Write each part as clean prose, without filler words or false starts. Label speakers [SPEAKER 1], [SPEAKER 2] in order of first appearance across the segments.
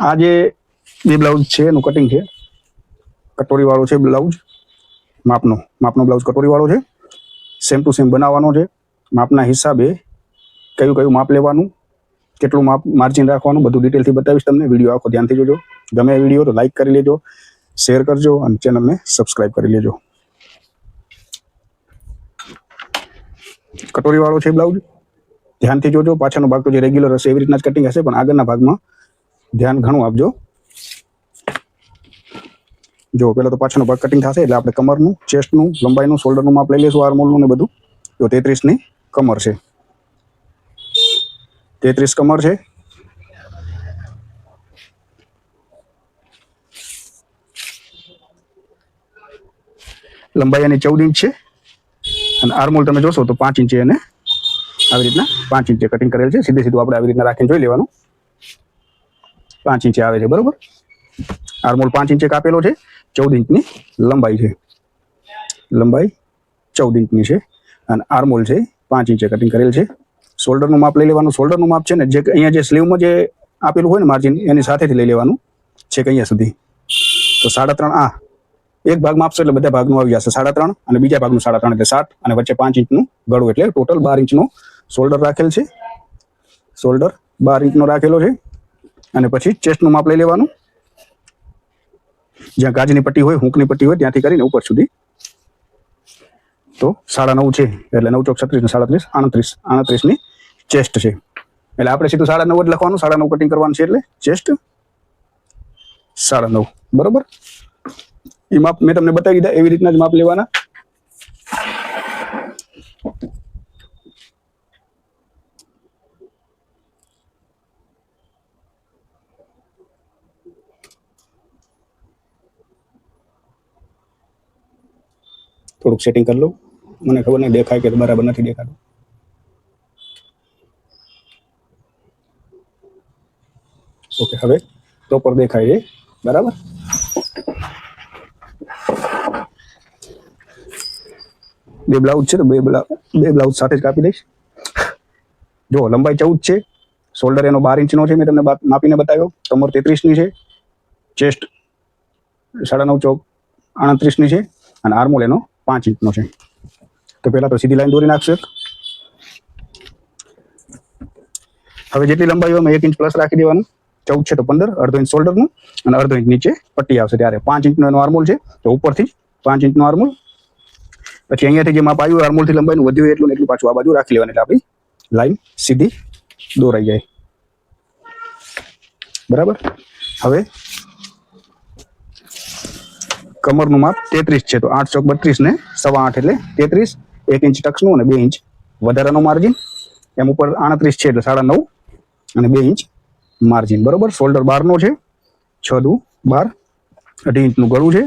[SPEAKER 1] આ જે બે બ્લાઉઝ છે એનું કટિંગ છે, કટોરી વાળો છે બ્લાઉઝ, માપનો બ્લાઉઝ કટોરી વાળો છે, સેમ ટુ સેમ બનાવવાનો છે. માપના હિસાબે કયું માપ લેવાનું, કેટલું માર્જિન રાખવાનું, બધું ડિટેલથી બતાવીશ તમને. વિડીયો આખો ધ્યાનથી જોજો. ગમે વિડીયો તો લાઈક કરી લેજો, શેર કરજો અને ચેનલને સબસ્ક્રાઈબ કરી લેજો. કટોરી વાળો છે બ્લાઉઝ, ધ્યાનથી જોજો. પાછળનો ભાગ તો જે રેગ્યુલર હશે એવી રીતના જ કટિંગ હશે, પણ આગળના ભાગમાં ધ્યાન ઘણું આપજો. જો પેલા તો પાછળનો ભાગ કટિંગ થશે એટલે આપણે કમરનું, ચેસ્ટનું, લંબાઈનું, શોલ્ડરનું માપ લઈ લઈશું, આર્મહોલનું ને બધું. તો 33ની કમર છે, 33 કમર છે. લંબાઈ એની 14 ઇંચ છે અને આર્મહોલ તમે જોશો તો 5 ઇંચે એને આવી રીતના 5 ઇંચે કટિંગ કરેલ છે. સીધું આપણે આવી રીતના રાખીને જોઈ લેવાનું. 5 ઇંચે આવે છે, બરોબર. આર્મહોલ 5 ઇંચે કાપેલો છે, 14 ઇંચની લંબાઈ છે. લંબાઈ 14 ઇંચની છે અને આર્મહોલ છે 5 ઇંચે કટિંગ કરેલ છે. શોલ્ડરનું માપ લઈ લેવાનું. શોલ્ડરનું માપ છે ને જે અહીંયા જે સ્લીવમાં જે આપેલું હોય ને માર્જિન એની સાથેથી લઈ લેવાનું છે કે અહીંયા સુધી. તો 3.5 આ એક ભાગમાં આપશો એટલે બધા ભાગનું આવી જશે 3.5 અને બીજા ભાગનું 3.5 એટલે 7 અને વચ્ચે 5 ઇંચનું ગળું એટલે ટોટલ 12 ઇંચનો શોલ્ડર રાખેલ છે. શોલ્ડર 12 ઇંચનો રાખેલો છે અને પછી ચેસ્ટનું માપ લઈ લેવાનું. જ્યાં ગાજની પટ્ટી હોય, હૂંકની પટ્ટી હોય ત્યાંથી કરીને ઉપર સુધી તો 9.5 છે એટલે 9 ચોક 36 ને 37 38ની ચેસ્ટ છે. એટલે આપણે સીધું 9.5 જ લખવાનું. 9.5 કટિંગ કરવાનું છે એટલે ચેસ્ટ 9.5, બરોબર. એ માપ મેં તમને બતાવી દીધા, એવી રીતના જ માપ લેવાના. થોડુંક સેટિંગ કરી લઉં, મને ખબર નહીં દેખાય કે બરાબર નથી દેખાતું. ઓકે, હવે પ્રોપર દેખાય છે, બરાબર. બે બ્લાઉઝ છે તો બે બ્લાઉઝ સાથે જ કાપી દઈશ. જો લંબાઈ 14 છે, શોલ્ડર એનો 12 ઇંચનો છે, મેં તમને માપીને બતાવ્યો. કમર 33ની છે, ચેસ્ટ 9.5 ચોક 38ની છે અને આર્મહોલ એનો 5 ઇંચનો છે. તો પહેલા તો સીધી લાઈન દોરી નાખશે. હવે જેટલી લંબાઈ હોય 1 ઇંચ પ્લસ રાખી દેવાનું. 14 છે તો 15, અડધો ઇંચ શોલ્ડરનું અને અડધો ઇંચ નીચે પટ્ટી આવશે ત્યારે 5 ઇંચનો એનો આર્મહોલ છે. તો ઉપરથી 5 ઇંચનો આર્મહોલ, પછી અહીંયાથી જે માપ આવ્યું આર્મહોલથી લંબાઈનું વધ્યું એટલું ને એટલું પાછું આ બાજુ રાખી લેવાનું એટલે આપણી લાઈન સીધી દોરાઈ જાય, બરાબર. હવે કમરનું માપ 33 છે તો 8 ચોક 32 ને 8.25 એટલે 33, 1 ઇંચ ટક્સનું અને 2 ઇંચ વધારાનું માર્જિન. એમ ઉપર 38 છે એટલે 9.5 અને 2 ઇંચ માર્જિન, બરોબર. શોલ્ડર 12નો છે, 6 દુ 12, 2.5 ઇંચનું ગળું છે,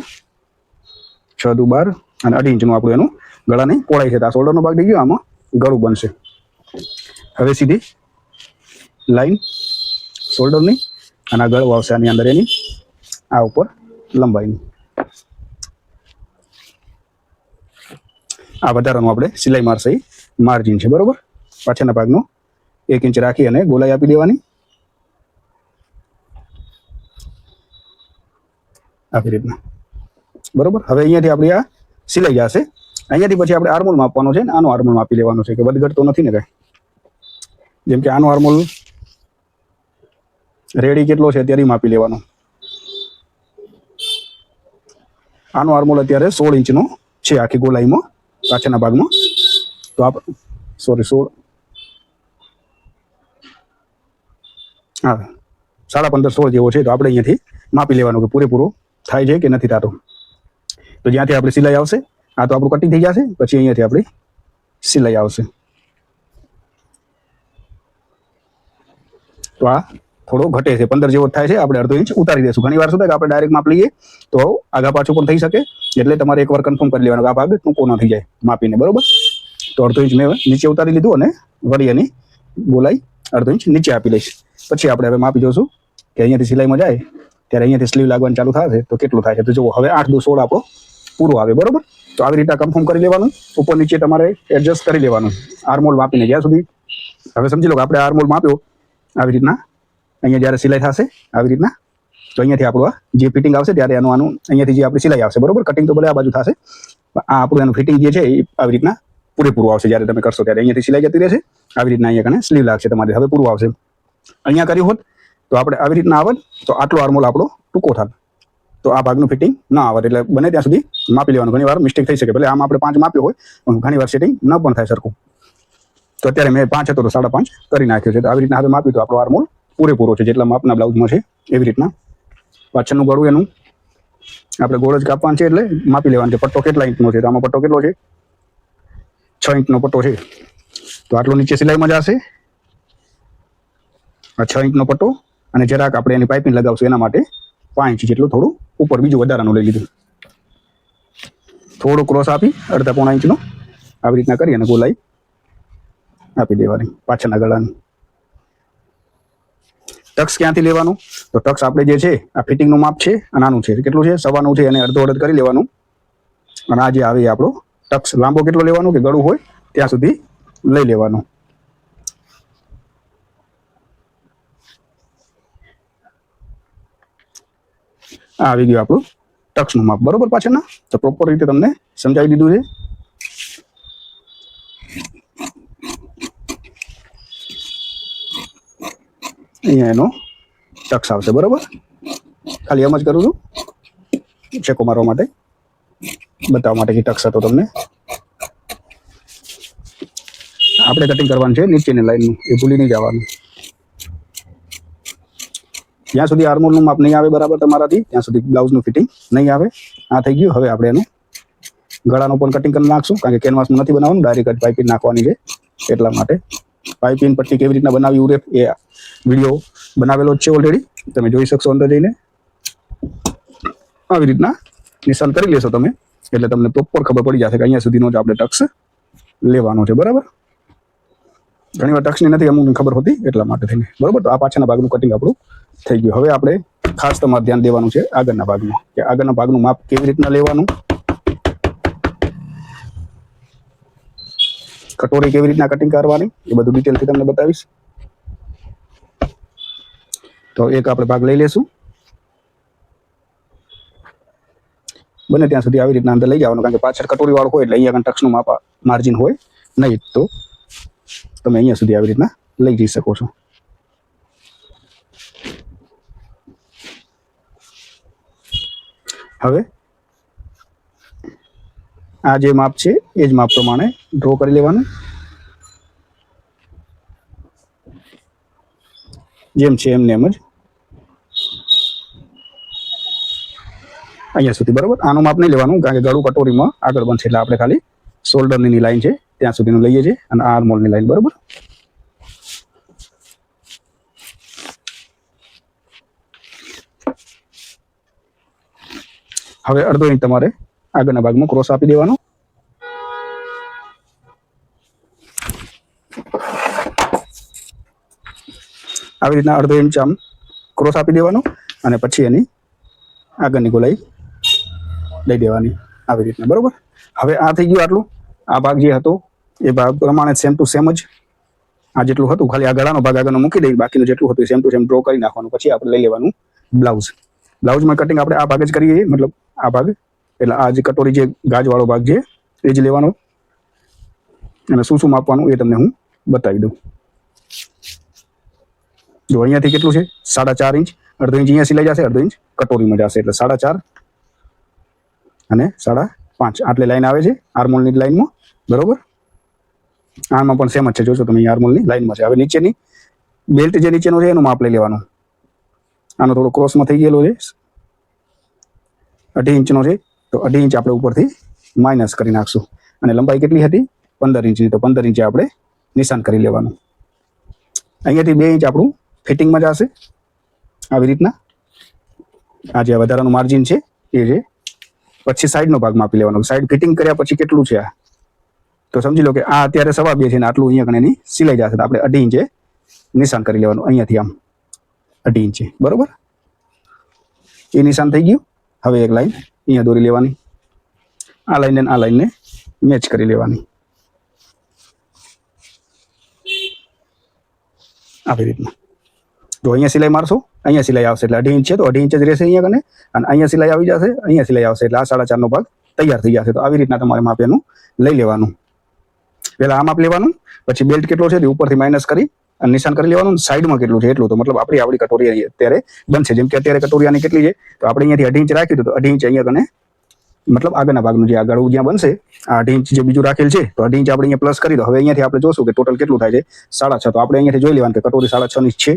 [SPEAKER 1] 6 દુ 12 અને 2.5 ઇંચનું આપણું એનું ગળાની પહોળાઈ છે. તો આ શોલ્ડરનો ભાગ થઈ ગયો, આમાં ગળું બનશે. હવે સીધી લાઈન શોલ્ડરની અને આ ગળું આવશે આની અંદર એની, આ ઉપર લંબાઈની. આ વધારાનું આપણે સિલાઈ મારશે માર્જિન છે, બરોબર. પાછળના ભાગનો 1 ઇંચ રાખી અને ગોલાઈ આપી દેવાની આવી રીતના, બરોબર. હવે અહીંયાથી આપણી આ સિલાઈ જશે. અહીંયાથી પછી આપણે આર્મહોલ માપવાનો છે ને આનો આર્મહોલ માપી લેવાનો છે કે વધઘટ તો નથી ને કાંઈ. જેમ કે આનો આર્મહોલ રેડી કેટલો છે અત્યારે માપી લેવાનો. આનો આર્મહોલ અત્યારે 16 ઇંચનો છે આખી ગોલાઈમાં પાછળના ભાગમાં. તો આપ 16 હા 15.5 16 જેવો છે. તો આપણે અહીંયાથી માપી લેવાનું કે પૂરેપૂરો થાય છે કે નથી થતો. તો જ્યાંથી આપણી સિલાઈ આવશે, આ તો આપણું કટિંગ થઈ જશે, પછી અહીંયાથી આપણી સિલાઈ આવશે. તો આ થોડો ઘટે છે, 15 જેવો થાય છે. આપણે અડધો ઇંચ ઉતારી દઈશું. ઘણી વાર શું થાય કે આપણે ડાયરેક્ટ માપ લઈએ તો આગા પાછું પણ થઈ શકે, એટલે તમારે એકવાર કન્ફર્મ કરી લેવાનું કે આ ભાગ ટૂંકો ન થઈ જાય માપીને, બરોબર. તો અડધો ઇંચ મેં નીચે ઉતારી લીધું અને વળી એની ગોલાઈ અડધો ઇંચ નીચે આપી લઈશ. પછી આપણે હવે માપી જોશું કે અહીંયાથી સિલાઈમાં જાય ત્યારે અહીંયાથી સ્લીવ લાગવાનું ચાલુ થશે તો કેટલું થાય છે. તો જુઓ હવે 8 દુ 16 આપણો પૂરો આવે, બરોબર. તો આવી રીતે કન્ફર્મ કરી લેવાનું. ઉપર નીચે તમારે એડજસ્ટ કરી લેવાનું આર્મહોલ માપીને. જ્યાં સુધી હવે સમજી લો કે આપણે આર્મહોલ માપ્યો આવી રીતના, અહીંયા જ્યારે સિલાઈ થશે આવી રીતના તો અહીંયાથી આપણું આ જે ફિટિંગ આવશે ત્યારે આનું અહીંયાથી જે આપણી સિલાઈ આવશે, બરોબર. કટિંગ તો ભલે આ બાજુ થશે, આ આપણું એનું ફિટિંગ જે છે એ આવી રીતના પૂરેપૂરું આવશે. જ્યારે તમે કરશો ત્યારે અહીંયાથી સિલાઈ જતી રહેશે, આવી રીતના અહીંયા કને સ્લીવ લાગશે તમારે. હવે પૂરું આવશે. અહીંયા કર્યું હોત તો આપણે આવી રીતના આવત તો આટલો આર્મોલ આપણો ટૂંકો થાત, તો આ ભાગનું ફિટિંગ ના આવે. એટલે બને ત્યાં સુધી માપી લેવાનું. ઘણી વાર મિસ્ટેક થઈ શકે, ભલે આમ આપણે 5 માપ્યો હોય પણ ઘણી વાર સેટિંગ ન પણ થાય સરખું. તો અત્યારે મેં 5 હતો તો 5.5 કરી નાખ્યો છે. તો આવી રીતના હવે માપ્યું તો આપણો આર્મોલ પૂરેપૂરો છે જેટલા માપના બ્લાઉઝમાં છે. એવી રીતના પાછળનું ગળું એનું આપણે ગોળ જ કાપવાનું છે, એટલે માપી લેવાનું છે. પટ્ટો કેટલા ઇંચનો છે, તો આમાં પટ્ટો કેટલો છે? 6 ઇંચનો પટ્ટો છે. તો આટલો નીચે સિલાઈમાં જશે, આ 6 ઇંચનો પટ્ટો. અને જરાક આપણે એની પાઇપિંગ લગાવશું એના માટે 5 ઇંચ જેટલું થોડું ઉપર બીજું વધારાનું લઈ લીધું. થોડું ક્રોસ આપી 1.5 ઇંચનો આવી રીતના કરી અને ગોલાઈ આપી દેવાની પાછળના ગળાની. ટક્સ ક્યાંથી લેવાનું? તો ટક્સ આપણે જે છે આ ફિટિંગનું માપ છે અને આનું છે કેટલું છે? 1.25 છે, અને અડધો અડધ કરી લેવાનું. અને આ જે આવે આપણો ટક્સ લાંબો કેટલો લેવાનો કે ગળું હોય ત્યાં સુધી લઈ લેવાનું. આ આવી ગયું આપણું ટક્સનું માપ, બરોબર. પાછળના તો પ્રોપર રીતે તમને સમજાવી દીધું છે. અહીંયા એનો ટક્સ આવશે, બરોબર. ખાલી એમ જ કરું છું ચેકો મારવા માટે, બતાવવા માટે કે ટક્સ હતો તમને. આપણે કટિંગ કરવાનું છે નીચેની લાઈનનું, એ ભૂલી નહીં જવાનું. જ્યાં સુધી આર્મોલનું માપ નહીં આવે બરાબર તમારાથી, ત્યાં સુધી બ્લાઉઝનું ફિટિંગ નહીં આવે. આ થઈ ગયું. હવે આપણે એનું ગળાનું પણ કટિંગ કરી નાખશું, કારણ કે કેનવાસમાં નથી બનાવવાનું, ડાયરેક્ટ જ પાઇપિંગ નાખવાની છે. એટલા માટે પાઇપિંગ પટ્ટી કેવી રીતના બનાવી ઉરે એ વિડીયો બનાવેલો જ છે ઓલરેડી, તમે જોઈ શકશો અંદર જઈને. આવી રીતના નિશાન કરી લેશો તમે એટલે તમને પ્રોપર ખબર પડી જશે કે અહીંયા સુધીનો જ આપણે ટક્સ લેવાનો છે, બરાબર. ઘણી વાર ટક્સની નથી અમુકને ખબર હોતી, એટલા માટે થઈને, બરોબર. તો આ પાછળના ભાગનું કટિંગ આપણું થઈ ગયું. હવે આપણે ખાસ તમારે ધ્યાન દેવાનું છે આગળના ભાગમાં, કે આગળના ભાગનું માપ કેવી રીતના લેવાનું, કટોરી કેવી રીતના કટિંગ કરવાની, એ બધું ડિટેલથી તમને બતાવીશ. તો એક આપણે ભાગ લઈ લેશું. બને ત્યાં સુધી આવી રીતના અંદર લઈ જવાનું, કારણ કે પાછળ કટોરી વાળું હોય એટલે અહીંયા ટક્સનું માપ માર્જિન હોય નહીં, તો તમે અહીંયા સુધી આવી રીતના લઈ જઈ શકો છો. હવે આ જે માપ છે એ જ માપ પ્રમાણે ડ્રો કરી લેવાનું, જેમ છે એમને એમ જ અહીંયા સુધી, બરાબર. આનું માપ નહીં લેવાનું, કારણ કે ગળું કટોરીમાં આગળ બનશે, એટલે આપણે ખાલી શોલ્ડરની લાઈન છે ત્યાં સુધીનું લઈએ છીએ, અને આ આર્મોલની લાઈન, બરાબર. હવે અડધો ઇંચ તમારે આગળના ભાગમાં ક્રોસ આપી દેવાનો. આવી રીતના અડધો ઇંચ આમ ક્રોસ આપી દેવાનો, અને પછી એની આગળની ગોલાઈ લઈ દેવાની આવી રીતના, બરોબર. હવે આ થઈ ગયું આટલું. આ ભાગ જે હતો એ ભાગ પ્રમાણે સેમ ટુ સેમ જ આ જેટલું હતું, ખાલી આ ગળાનો ભાગ આગળનો મૂકી દઈ, બાકીનું જેટલું હતું સેમ ટુ સેમ ડ્રો કરી નાખવાનું. પછી આપણે લઈ લેવાનું બ્લાઉઝ. બ્લાઉઝમાં કટિંગ આપણે આ ભાગ જ કરીએ, મતલબ આ ભાગ, એટલે આ જે કટોરી જે ગાજવાળો ભાગ છે એ જ લેવાનો. અને શું શું માપવાનું એ તમને હું બતાવી દઉં. જો અહીંયાથી કેટલું છે? 4.5 ઇંચ. અડધો ઇંચ અહીંયા સિલાઈ જશે, અડધો ઇંચ કટોરીમાં જશે, એટલે 4.5 અને 5.5 આટલી લાઈન આવે છે આર્મોલની લાઈનમાં, બરોબર. આમાં પણ સેમ જ છે, જોશો તમે આર્મોલની લાઈનમાં છે. હવે નીચેની બેલ્ટ જે નીચેનો છે એનું માપ લઈ લેવાનું. આનો થોડો ક્રોસમાં થઈ ગયેલો છે, 2.5 ઇંચનો છે, તો 2.5 ઇંચ આપણે ઉપરથી માઇનસ કરી નાખશું. અને લંબાઈ કેટલી હતી? 15 ઇંચની, તો 15 ઇંચે આપણે નિશાન કરી લેવાનું. અહીંયાથી 2 ઇંચ આપણું ફિટિંગમાં જશે આવી રીતના. આ જે વધારાનું માર્જિન છે એ છે. પછી સાઈડનો ભાગ માપી લેવાનો. સાઈડ ફિટિંગ કર્યા પછી કેટલું છે આ, તો સમજી લો કે આ અત્યારે 2.5 છે ને આટલું અહીંયા કને એની સિલાઈ જશે, તો આપણે 2.5 ઇંચે નિશાન કરી લેવાનું. અહીંયાથી આમ 2.5 ઇંચે, બરોબર. એ નિશાન થઈ ગયું. હવે એક લાઈન અહીંયા દોરી લેવાની, આ લાઈનને આ લાઈનને મેચ કરી લેવાની આવી રીતના. જો અહીંયા સિલાઈ મારશો અહીંયા સિલાઈ આવશે એટલે 2.5 ઇંચ છે તો 2.5 ઇંચ જ રહેશે અહીંયા કને, અને અહીંયા સિલાઈ આવી જશે, અહીંયા સિલાઈ આવશે એટલે આ 4.5 નો ભાગ તૈયાર થઈ જશે. તો આવી રીતના તમારે માપ એનું લઈ લેવાનું. પહેલા આ માપ લેવાનું, પછી બેલ્ટ કેટલો છે તે ઉપરથી માઇનસ કરી અને નિશાન કરી લેવાનું. સાઈડમાં કેટલું છે એટલું, તો મતલબ આપણી કટોરી અત્યારે બનશે. જેમ કે અત્યારે કટોરી આની કેટલી છે તો આપણે અહીંયાથી 2.5 ઇંચ રાખ્યું તો 2.5 ઇંચ અહીંયા કને મતલબ આગળના ભાગનું જે આ ગળું જ્યાં બનશે આ 2.5 ઇંચ જે બીજું રાખેલ છે તો 2.5 ઇંચ આપણે અહીંયા પ્લસ કરી દો. હવે અહીંયાથી આપણે જોશું કે ટોટલ કેટલું થાય છે 6.5. તો આપણે અહીંયાથી જોઈ લેવાનું કે કટોરી 6.5 ની છે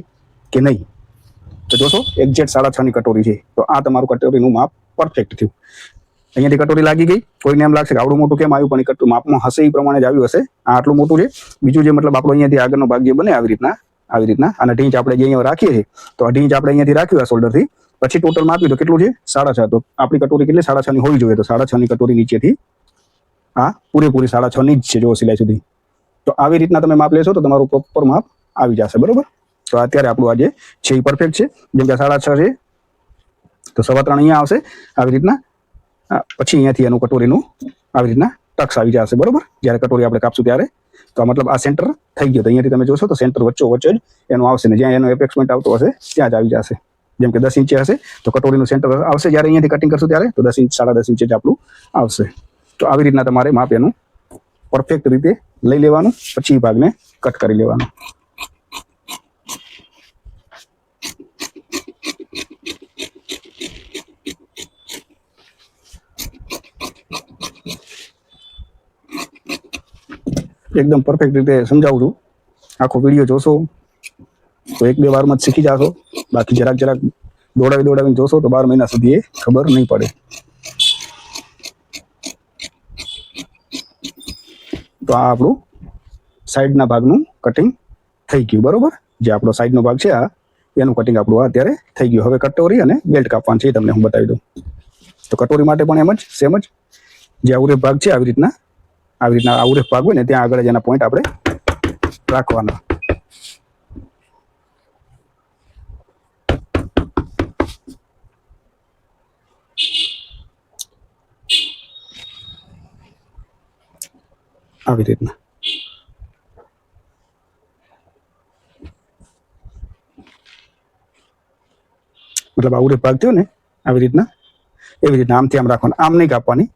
[SPEAKER 1] કે નહીં. તો જોશો એક્ઝેક્ટ 6.5 ની કટોરી છે. તો આ તમારું કટોરીનું માપ પરફેક્ટ થયું. અહીંયાથી કટોરી લાગી ગઈ. કોઈને એમ લાગશે કે આવડું મોટું કેમ આવ્યું, પણ માપમાં હશે એ પ્રમાણે જ આવ્યું હશે. આ આટલું મોટું છે. બીજું જે મતલબ આપણો અહીંયાથી આગળનો ભાગ જે બને આવી રીતના અને 2.5 ઇંચ આપણે જે અહીંયા રાખીએ છીએ તો 2.5 ઇંચ આપણે અહીંયાથી રાખ્યું આ શોલ્ડરથી, પછી ટોટલ માપ્યું તો કેટલું છે 6.5. તો આપણી કટોરી કેટલી 6.5 ની હોવી જોઈએ. તો 6.5 ની કટોરી નીચેથી આ પૂરેપૂરી 6.5 ની જ છે જો સિલાઈ સુધી. તો આવી રીતના તમે માપ લેશો તો તમારું પ્રોપર માપ આવી જશે. બરોબર. તો અત્યારે આપણું આજે છે એ પરફેક્ટ છે. જેમ કે 6.5 છે તો 3.25 અહીંયા આવશે આવી રીતના. પછી અહીંયાથી એનું કટોરીનું આવી રીતના ટક્સ આવી જશે. બરોબર. જ્યારે કટોરી આપણે કાપશું ત્યારે તો મતલબ આ સેન્ટર થઈ ગયો. તો અહીંયાથી તમે જોશો તો સેન્ટર વચ્ચે જ એનું આવશે ને જ્યાં એનો એપેક્સ પોઈન્ટ આવતો હશે ત્યાં જ આવી જશે. જેમ કે 10 ઇંચ હશે તો કટોરીનું સેન્ટર આવશે જ્યારે અહીંયાથી કટિંગ કરશું ત્યારે તો 10 ઇંચ 10.5 ઇંચ જ આપણું આવશે. તો આવી રીતના તમારે માપ એનું પરફેક્ટ રીતે લઈ લેવાનું, પછી ભાગને કટ કરી લેવાનું. એકદમ પરફેક્ટ રીતે સમજાવું છું. આખો વિડીયો જોશો તો 1-2 વારમાં જ શીખી જશો. બાકી જરાક દોડાવીને જોશો તો 12 મહિના સુધી એ ખબર નહીં પડે. તો આ આપણું સાઈડના ભાગનું કટિંગ થઈ ગયું. બરોબર. જે આપણો સાઈડનો ભાગ છે આ એનું કટિંગ આપણું અત્યારે થઈ ગયું. હવે કટોરી અને બેલ્ટ કાપવાનું છે તમને હું બતાવી દઉં. તો કટોરી માટે પણ એમ જ સેમ જ જે આવરેજ ભાગ છે આવી રીતના આવરેજ ભાગ હોય ને ત્યાં આગળ જ એના પોઈન્ટ આપણે રાખવાના. આવી રીતના મતલબ આવરેજ ભાગ થયો ને આવી રીતના એવી રીતના આમથી આમ રાખવાનું. આમ નહીં કાપવાની.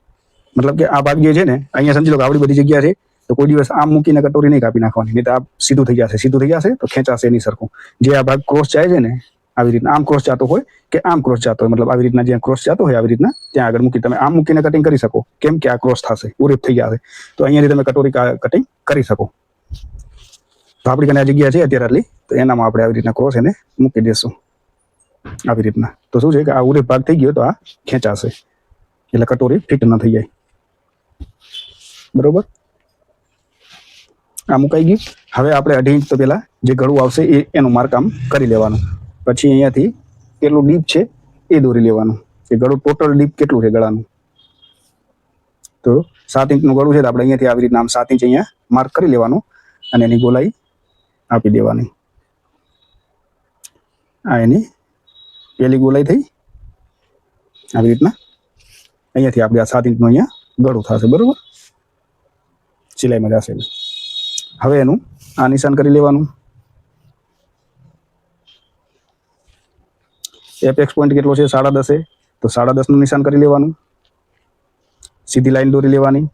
[SPEAKER 1] મતલબ કે આ ભાગ જે છે ને અહીંયા સમજી લો કે આવડી બધી જગ્યા છે તો કોઈ દિવસ આમ મૂકીને કટોરી નહીં કાપી નાખવાની, નહીં તો આ સીધું થઈ જશે તો ખેંચાશે એની સરખું. જે આ ભાગ ક્રોસ જાય છે ને આવી રીતના આમ ક્રોસ જતો હોય કે આમ ક્રોસ જતો હોય, મતલબ આવી રીતના જ્યાં ક્રોસ જતો હોય આવી રીતના ત્યાં આગળ મૂકી તમે આમ મૂકીને કટિંગ કરી શકો. કેમ કે આ ક્રોસ થશે, ઉરેપ થઈ જશે. તો અહીંયાથી તમે કટોરી કટિંગ કરી શકો. તો આપણી કને આ જગ્યા છે અત્યારે આટલી, તો એનામાં આપણે આવી રીતના ક્રોસ એને મૂકી દેશું આવી રીતના. તો શું છે કે આ ઉરેપ ભાગ થઈ ગયો તો આ ખેંચાશે એટલે કટોરી ફિટ ન થઈ જાય. બરોબર. આ મુકાઈ ગયું. હવે આપણે 2.5 ઇંચ તો પેલા જે ગળું આવશે એનું માર્કામ કરી લેવાનું. પછી અહીંયાથી કેટલું ડીપ છે એ દોરી લેવાનું કે ગળું ટોટલ ડીપ કેટલું છે ગળાનું. તો 7 ઇંચનું ગળું છે તો આપણે અહીંયાથી આવી રીતના આમ 7 ઇંચ અહીંયા માર્ક કરી લેવાનું અને એની ગોલાઈ આપી દેવાની. આ એની પેલી ગોલાઈ થઈ. આવી રીતના અહીંયાથી આપણે આ 7 ઇંચનું અહીંયા ગળું થશે. બરોબર. સિલાઈમાં જશે. હવે એનું આ નિશાન કરી લેવાનું. એપેક્સ પોઈન્ટ કેટલો છે 10.5 તો 10.5 નું નિશાન કરી લેવાનું. સીધી લાઈન દોરી લેવાની.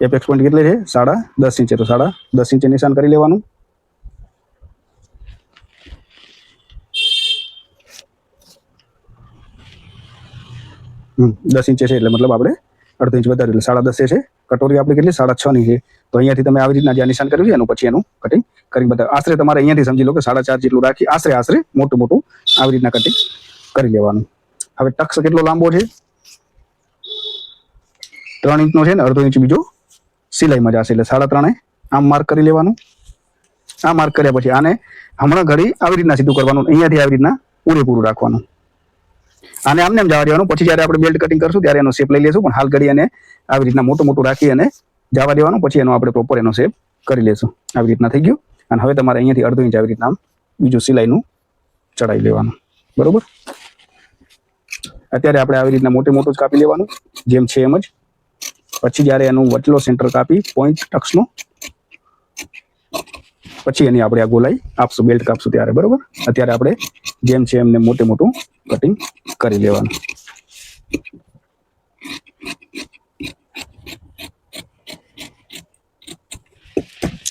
[SPEAKER 1] એપેક્સ પોઈન્ટ કેટલે છે 10.5 ઇંચ તો 10.5 ઇંચ નિશાન કરી લેવાનું. દસ ઇંચ છે એટલે મતલબ આપણે અડધો ઇંચ વધારે એટલે 10.5 છે. કટોરી આપણી કેટલી 6.5 ની છે. તો અહીંયાથી તમે આવી રીતના જ્યાં નિશાન કર્યું છે એનું પછી એનું કટિંગ કરી બતાવો. આશરે તમારે અહીંયાથી સમજી લો કે 4.5 જેટલું રાખી આશરે મોટું આવી રીતના કટિંગ કરી લેવાનું. હવે ટક્સ કેટલો લાંબો છે 3 ઇંચનો છે ને અડધો ઇંચ બીજો સિલાઈમાં જશે એટલે 3.5 આમ માર્ક કરી લેવાનું. આ માર્ક કર્યા પછી આને હમણાં ઘડી આવી રીતના સીધું કરવાનું. અહીંયાથી આવી રીતના પૂરેપૂરું રાખવાનું. આને આમને જવા દેવાનું. પછી જ્યારે આપણે બેલ્ટ કટિંગ કરશું ત્યારે એનો શેપ લઈ લેશું, પણ હાલ ઘડી એને આવી રીતના મોટું રાખી અને જવા દેવાનું. પછી એનો આપણે પ્રોપર એનો શેપ કરી લેશું. આવી રીતના થઈ ગયું. અને હવે તમારે અહીંયાથી અડધો ઇંચ આવી રીતના બીજું સિલાઈનું ચડાવી લેવાનું. બરોબર. અત્યારે આપણે આવી રીતના મોટું જ કાપી લેવાનું જેમ છે એમ જ. પછી જ્યારે એનું વચલો સેન્ટર કાપી પોઈન્ટ ટક્સનો પછી એની આપણે આ ગોલાઈ આપશું, બેલ્ટ કાપશું ત્યારે, બરોબર. અત્યારે આપણે જેમ છે એમને મોટું કટિંગ કરી લેવાનું.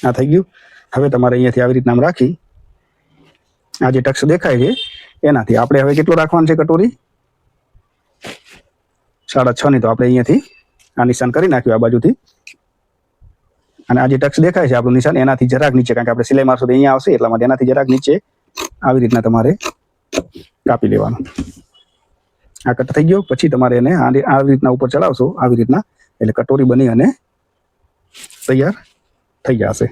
[SPEAKER 1] આ થઈ ગયું. હવે તમારે અહીંયાથી આવી રીતના આમ રાખી આ જે ટક્સ દેખાય છે એનાથી આપણે હવે કેટલો રાખવાનું છે કટોરી? 6.5 ની. તો આપણે અહીંયાથી આ નિશાન કરી નાખ્યું આ બાજુથી, અને આ જે ટક્સ દેખાય છે આપણું નિશાન એનાથી જરાક નીચે, કારણ કે આપણે સિલાઈ મારશું તો અહીંયા આવશે એટલા માટે એનાથી જરાક નીચે આવી રીતના તમારે કાપી લેવાનું. આ કટ થઈ ગયો. પછી તમારે એને આવી રીતના ઉપર ચડાવશો, આવી રીતના, એટલે કટોરી બની અને તૈયાર થઈ જશે.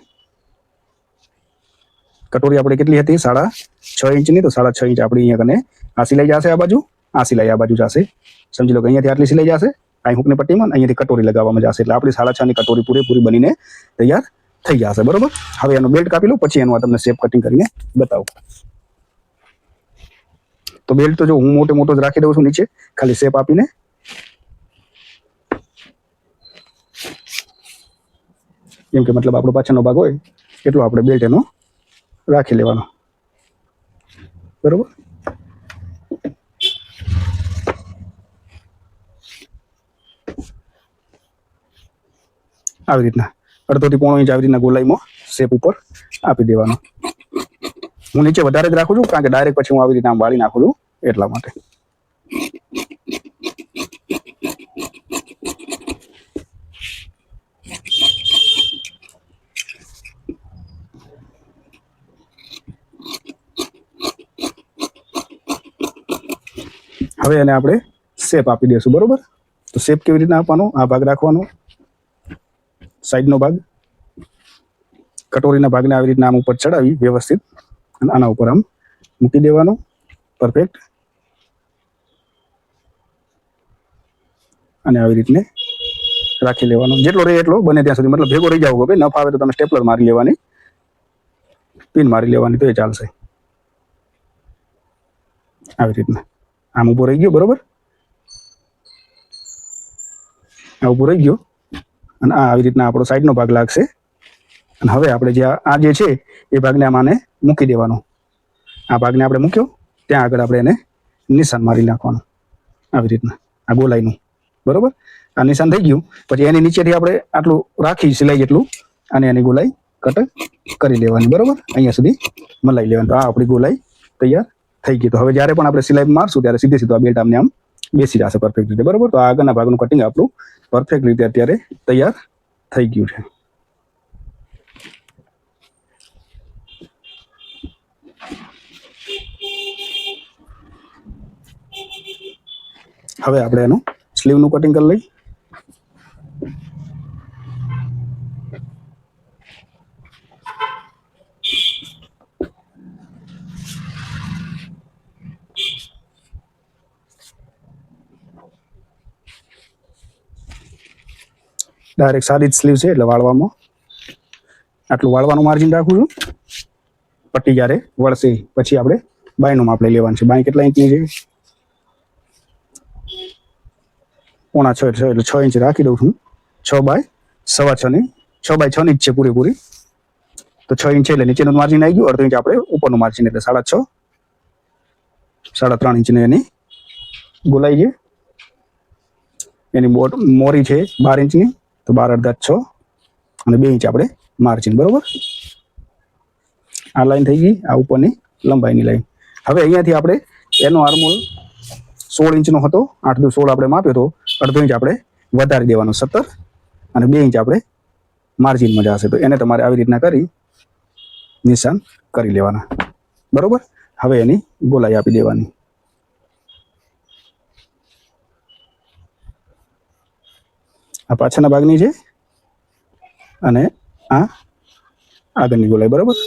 [SPEAKER 1] કટોરી આપણે કેટલી હતી? 6.5 ઇંચની. તો 6.5 ઇંચ આપણી અહીંયા કને આ સિલાઈ જશે, આ બાજુ આ સિલાઈ આ બાજુ જશે. સમજી લો કે અહીંયાથી આટલી સિલાઈ જશે આ હુકની પટ્ટીમાં, અહીંયાથી કટોરી લગાવવામાં જશે, એટલે આપણી 6.5 ની કટોરી પૂરેપૂરી બનીને તૈયાર થઈ જશે, બરોબર. હવે એનું બેલ્ટ કાપી લો, પછી એનું આ તમને શેપ કટિંગ કરીને બતાવું. તો બેલ્ટ તો જો હું મોટો જ રાખી દઉં છું નીચે, ખાલી શેપ આપીને. જેમ કે મતલબ આપણો પાછળનો ભાગ હોય એટલો આપણે બેલ્ટ એનો રાખી લેવાનો, બરોબર. આવી રીતના 1/2 થી 1.5 ઇંચ આવી રીતના ગોલાઈમાં શેપ ઉપર આપી દેવાનો. હું નીચે વધારે જ રાખું છું, કારણ કે ડાયરેક્ટ પછી હું આવી રીતના વાળી નાખું છું એટલા માટે. હવે એને આપણે શેપ આપી દઈશું, બરોબર. તો શેપ કેવી રીતના આપવાનો? આ ભાગ રાખવાનો, સાઈડનો ભાગ, કટોરીના ભાગને આવી રીતના આમ ઉપર ચડાવી વ્યવસ્થિત, અને આના ઉપર આમ મૂકી દેવાનો, પરફેક્ટ. અને આવી રીતને રાખી લેવાનો, જેટલો રહે એટલો બને ત્યાં સુધી, મતલબ ભેગો રહી જાવ. ભાઈ ન ફાવે તો તમે સ્ટેપલર મારી લેવાની, પિન મારી લેવાની, તો એ ચાલશે. આવી રીતના આમ ઊભો રહી ગયો, બરોબર. આ ઊભો રહી ગયો, અને આ આવી રીતના આપણો સાઈડનો ભાગ લાગશે. અને હવે આપણે જે આ જે છે એ ભાગને આને મૂકી દેવાનો. આ ભાગને આપણે મૂક્યો ત્યાં આગળ આપણે એને નિશાન મારી નાખવાનું, આવી રીતના આ ગોલાઈનું, બરોબર. આ નિશાન થઈ ગયું. પછી એની નીચેથી આપણે આટલું રાખી સિલાઈ જેટલું, અને એની ગોલાઈ કટ કરી લેવાની, બરોબર. અહીંયા સુધી મલાઈ લેવાની. તો આ આપણી ગોલાઈ તૈયાર થઈ ગઈ. તો હવે જ્યારે પણ આપણે સિલાઈ મારશું ત્યારે સીધે આ બેલ્ટ આમને આમ બેસી જશે પરફેક્ટ રીતે, બરોબર. તો આગળના ભાગનું કટિંગ આપણું પરફેક્ટ રીતે અત્યારે તૈયાર થઈ ગયું છે. હવે આપણે એનું સ્લીવનું કટિંગ કરી લઈ. ડાયરેક્ટ સાદી જ સ્લીવ છે એટલે વાળવામાં આટલું વાળવાનું માર્જિન રાખું છું. પટ્ટી જ્યારે વળશે પછી આપણે બાયનું માપ લઈ લેવાનું છે. બાય કેટલા ઇંચની છે? 6.5 એટલે 6 ઇંચ રાખી દઉં છું. 6/6.5 ની 6/6 ની જ છે પૂરેપૂરી. તો 6 ઇંચ એટલે નીચેનું માર્જિન આવી ગયું. 1/2 ઇંચ આપણે ઉપરનું માર્જિન એટલે 6.5, 3.5 ઇંચની એની ગોલાઈ છે. એની મોરી છે 12 ઇંચની, તો 12 અડધા 6, અને 2 ઇંચ આપણે માર્જિન, બરોબર. આ લાઈન થઈ ગઈ, આ ઉપરની લંબાઈની લાઈન. હવે અહીંયાથી આપણે એનો આર્મહોલ 16 ઇંચનો હતો, 8 દુ 16 આપણે માપ્યો હતો. 1/2 ઇંચ આપણે વધારી દેવાનો 17, અને 2 ઇંચ આપણે માર્જિનમાં જશે. તો એને તમારે આવી રીતના કરી નિશાન કરી લેવાના, બરોબર. હવે એની ગોલાઈ આપી દેવાની. આ પાછળના ભાગની છે, અને આ આગળની ગોલાઈ, બરોબર.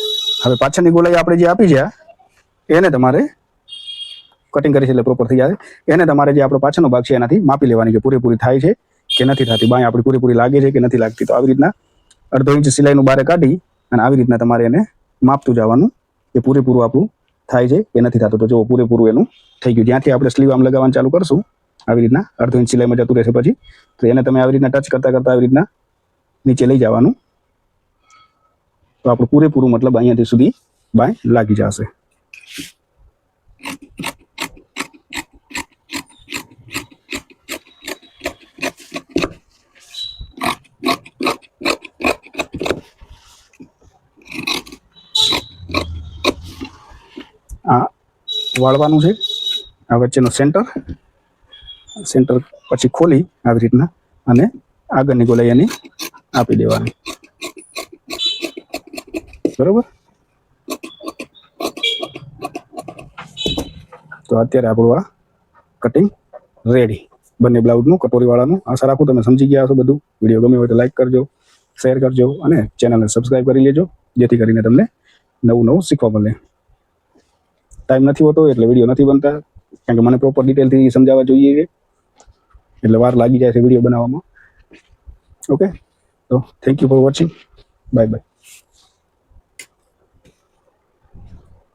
[SPEAKER 1] હવે પાછળની ગોલાઈ આપણે જે આપી છે એને તમારે કટિંગ કરી છે એટલે પ્રોપર થઈ જાય. એને તમારે જે આપણો પાછળનો ભાગ છે એનાથી માપી લેવાની કે પૂરેપૂરી થાય છે કે નથી થતી, બાય આપણી પૂરેપૂરી લાગે છે કે નથી લાગતી. તો આવી રીતના 1/2 ઇંચ સિલાઈનું બારે કાઢી અને આવી રીતના તમારે એને માપતું જવાનું કે પૂરેપૂરું આપણું થાય છે કે નથી થતું. તો જો પૂરેપૂરું એનું થઈ ગયું. જ્યાંથી આપણે સ્લીવ આમ લગાવવાનું ચાલુ કરશું આવી રીતના 1/2 ઇંચ સિલાઈમાં જતું રહેશે પછી, તો એને તમે આવી રીતના ટચ કરતા આવી રીતના નીચે લઈ જવાનું. તો આપણું પૂરેપૂરું મતલબ અહીંયાથી સુધી બાય લાગી જશે. આ વાળવાનું છે, આ વચ્ચેનો સેન્ટર પછી ખોલી આવી રીતના અને આગળની ગોલાઈ એની આપી દેવાની. બરોબર. તો અત્યારે આપણું આ કટિંગ રેડી, બંને બ્લાઉઝનું કટોરીવાળાનું. આશા રાખું તમે સમજી ગયા હશો બધું. વિડીયો ગમ્યો હોય તો લાઈક કરજો, શેર કરજો અને ચેનલને સબસ્ક્રાઈબ કરી લેજો, જેથી કરીને તમને નવું શીખવા મળે. ટાઈમ નથી હોતો એટલે વિડીયો નથી બનતા, કારણ કે મને પ્રોપર ડિટેલથી સમજાવવા જોઈએ છે, એટલે વાર લાગી જાય છે વિડીયો બનાવવામાં. ઓકે, તો thank you for watching. Bye bye.